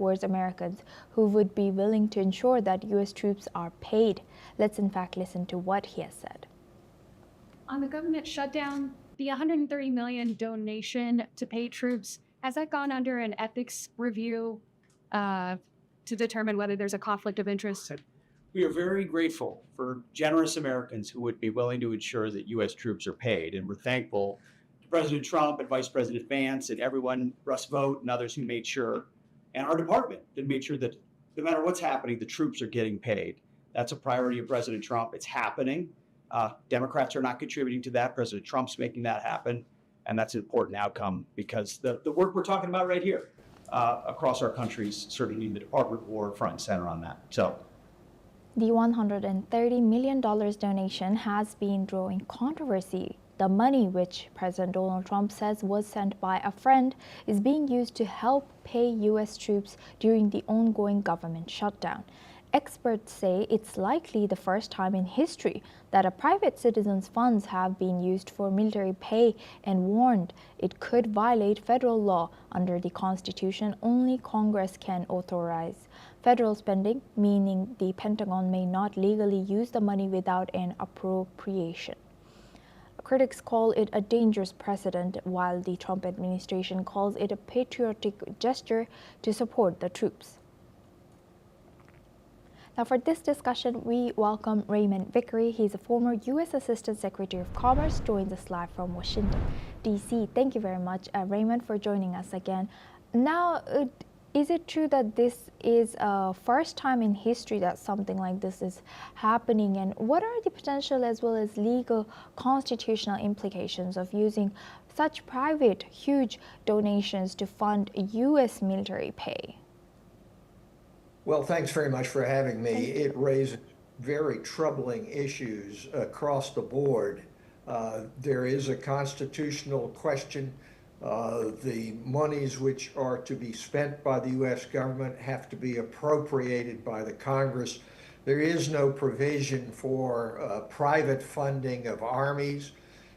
towards Americans who would be willing to ensure that U.S. troops are paid. Let's in fact listen to what he has said. On the government shutdown, the $130 million donation to pay troops, has that gone under an ethics review to determine whether there's a conflict of interest? We are very grateful for generous Americans who would be willing to ensure that U.S. troops are paid. And we're thankful to President Trump and Vice President Vance and everyone, Russ Vought and others who made sure, and our department that made sure that no matter what's happening, the troops are getting paid. That's a priority of President Trump. It's happening. Democrats are not contributing to that. President Trump's making that happen. And that's an important outcome because the work we're talking about right here across our countries, certainly the Department of War front and center on that. So the $130 million donation has been drawing controversy. The money, which President Donald Trump says was sent by a friend, is being used to help pay U.S. troops during the ongoing government shutdown. Experts say it's likely the first time in history that a private citizen's funds have been used for military pay, and warned it could violate federal law. Under the Constitution, only Congress can authorize federal spending, meaning the Pentagon may not legally use the money without an appropriation. Critics call it a dangerous precedent, while the Trump administration calls it a patriotic gesture to support the troops. Now, for this discussion, we welcome Raymond Vickery. He's a former U.S. Assistant Secretary of Commerce, joins us live from Washington, D.C. Thank you very much, Raymond, for joining us again. Now, is it true that this is a first time in history that something like this is happening? And what are the potential as well as legal constitutional implications of using such private, huge donations to fund U.S. military pay? Well, thanks very much for having me. It raised very troubling issues across the board. There is a constitutional question. The monies which are to be spent by the U.S. government have to be appropriated by the Congress. There is no provision for private funding of armies.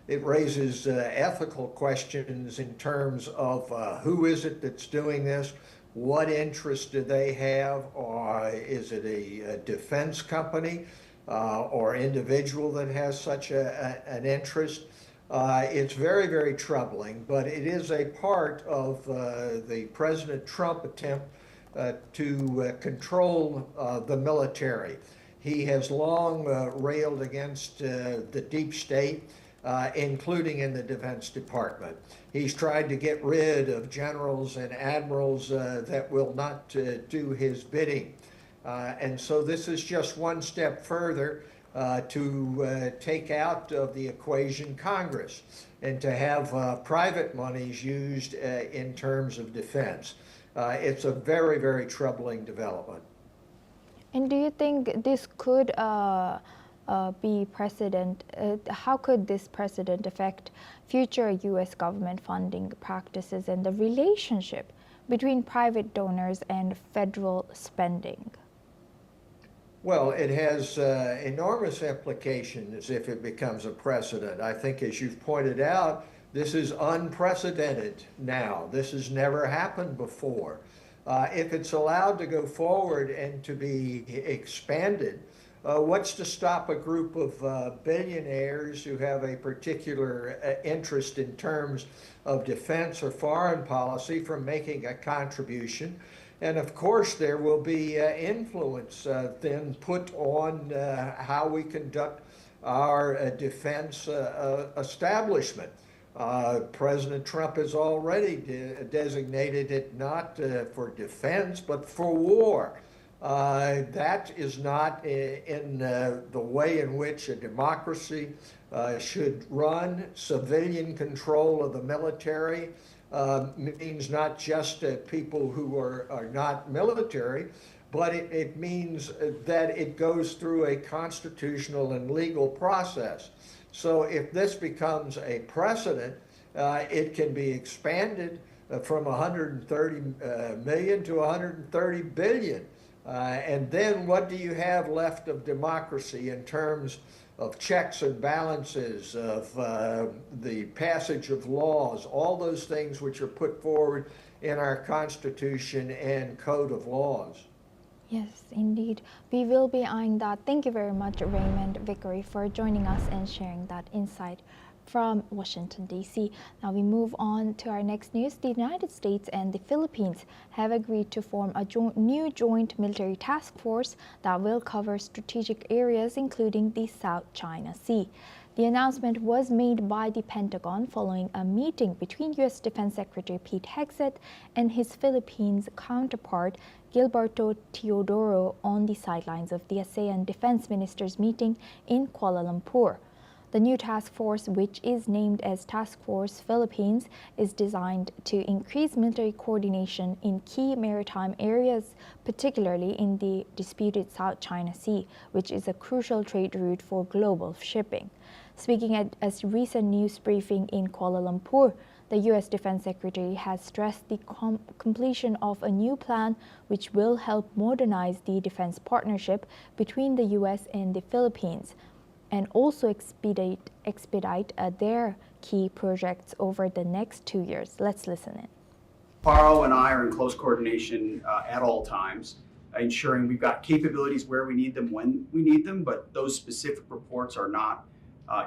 It raises ethical questions in terms of who is it that's doing this? What interest do they have? Or is it a defense company or individual that has such an interest? It's very, very troubling, but it is a part of the President Trump attempt to control the military. He has long railed against the deep state, including in the Defense Department. He's tried to get rid of generals and admirals that will not do his bidding. And so this is just one step further to take out of the equation Congress and to have private monies used in terms of defense. It's a very, very troubling development. And do you think this could be precedent? How could this precedent affect future U.S. government funding practices and the relationship between private donors and federal spending? Well, it has enormous implications if it becomes a precedent. I think, as you've pointed out, this is unprecedented now. This has never happened before. If it's allowed to go forward and to be expanded, what's to stop a group of billionaires who have a particular interest in terms of defense or foreign policy from making a contribution? And of course, there will be influence then put on how we conduct our defense establishment. President Trump has already designated it not for defense, but for war. That is not in the way in which a democracy should run. Civilian control of the military means not just people who are not military, but it means that it goes through a constitutional and legal process. So if this becomes a precedent, it can be expanded from 130 million to 130 billion. And then what do you have left of democracy in terms of checks and balances, of the passage of laws, all those things which are put forward in our Constitution and Code of Laws. Yes, indeed. We will be eyeing that. Thank you very much, Raymond Vickery, for joining us and sharing that insight from Washington, D.C. Now we move on to our next news. The United States and the Philippines have agreed to form a new joint military task force that will cover strategic areas, including the South China Sea. The announcement was made by the Pentagon following a meeting between U.S. Defense Secretary Pete Hegseth and his Philippines counterpart Gilberto Teodoro on the sidelines of the ASEAN Defense Ministers meeting in Kuala Lumpur. The new task force, which is named as Task Force Philippines, is designed to increase military coordination in key maritime areas, particularly in the disputed South China Sea, which is a crucial trade route for global shipping. Speaking at a recent news briefing in Kuala Lumpur, the U.S. Defense Secretary has stressed the completion of a new plan which will help modernize the defense partnership between the U.S. and the Philippines, and also expedite their key projects over the next 2 years. Let's listen in. Paro and I are in close coordination at all times, ensuring we've got capabilities where we need them, when we need them, but those specific reports are not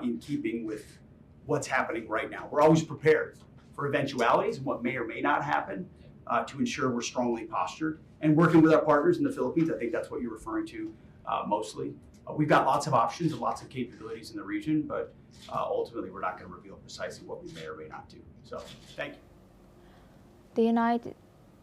in keeping with what's happening right now. We're always prepared for eventualities and what may or may not happen to ensure we're strongly postured. And working with our partners in the Philippines, I think that's what you're referring to mostly. We've got lots of options and lots of capabilities in the region, but ultimately we're not going to reveal precisely what we may or may not do. So, thank you.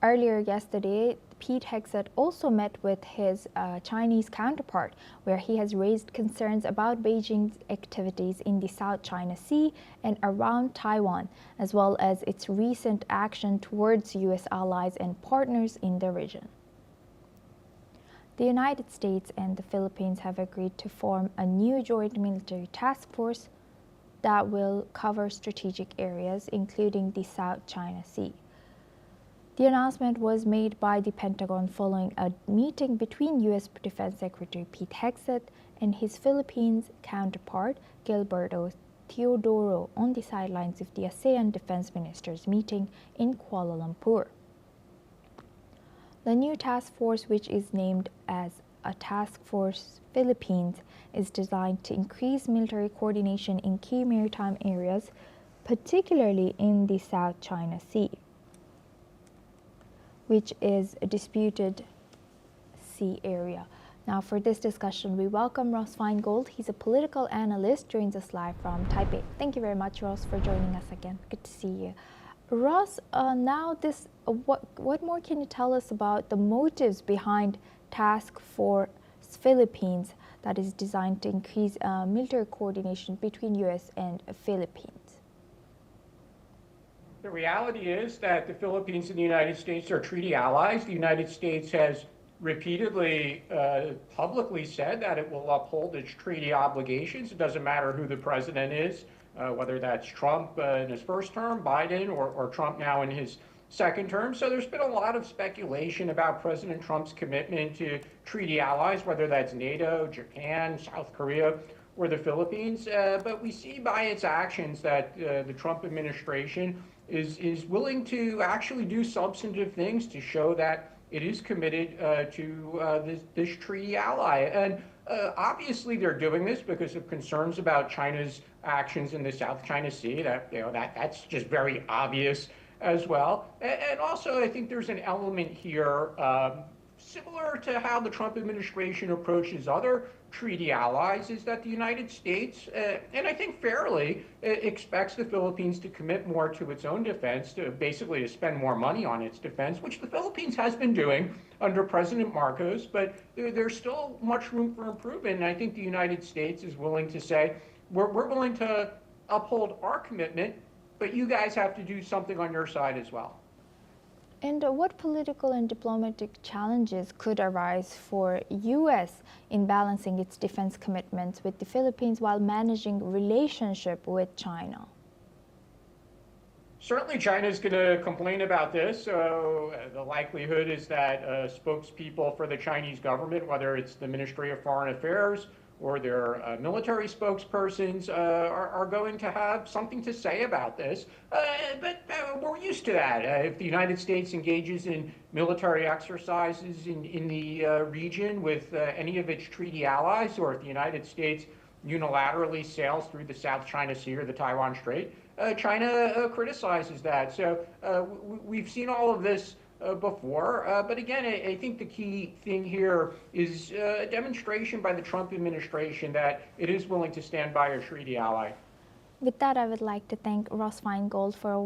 Earlier yesterday, Pete Hegseth also met with his Chinese counterpart, where he has raised concerns about Beijing's activities in the South China Sea and around Taiwan, as well as its recent action towards U.S. allies and partners in the region. The United States and the Philippines have agreed to form a new joint military task force that will cover strategic areas, including the South China Sea. The announcement was made by the Pentagon following a meeting between U.S. Defense Secretary Pete Hegseth and his Philippines counterpart Gilberto Teodoro on the sidelines of the ASEAN Defense Ministers meeting in Kuala Lumpur. The new task force, which is named as a Task Force Philippines, is designed to increase military coordination in key maritime areas, particularly in the South China Sea, which is a disputed sea area. Now for this discussion, we welcome Ross Feingold. He's a political analyst, joins us live from Taipei. Thank you very much, Ross, for joining us again. Good to see you. Ross, what more can you tell us about the motives behind Task Force Philippines that is designed to increase military coordination between U.S. and Philippines? The reality is that the Philippines and the United States are treaty allies. The United States has repeatedly publicly said that it will uphold its treaty obligations. It doesn't matter who the president is, whether that's Trump in his first term, Biden, or Trump now in his second term. So there's been a lot of speculation about President Trump's commitment to treaty allies, whether that's NATO, Japan, South Korea, or the Philippines. But we see by its actions that the Trump administration is willing to actually do substantive things to show that it is committed to this treaty ally. And obviously they're doing this because of concerns about China's actions in the South China Sea. That's just very obvious as well. And also I think there's an element here similar to how the Trump administration approaches other treaty allies, is that the United States, and I think fairly, expects the Philippines to commit more to its own defense, to spend more money on its defense, which the Philippines has been doing under President Marcos, but there's still much room for improvement. And I think the United States is willing to say, we're willing to uphold our commitment, but you guys have to do something on your side as well. And what political and diplomatic challenges could arise for U.S. in balancing its defense commitments with the Philippines while managing relationship with China? Certainly China is going to complain about this. So the likelihood is that spokespeople for the Chinese government, whether it's the Ministry of Foreign Affairs or their military spokespersons are going to have something to say about this. But we're used to that. If the United States engages in military exercises in the region with any of its treaty allies, or if the United States unilaterally sails through the South China Sea or the Taiwan Strait, China criticizes that. So we've seen all of this before. But again, I think the key thing here is a demonstration by the Trump administration that it is willing to stand by a treaty ally. With that, I would like to thank Ross Feingold for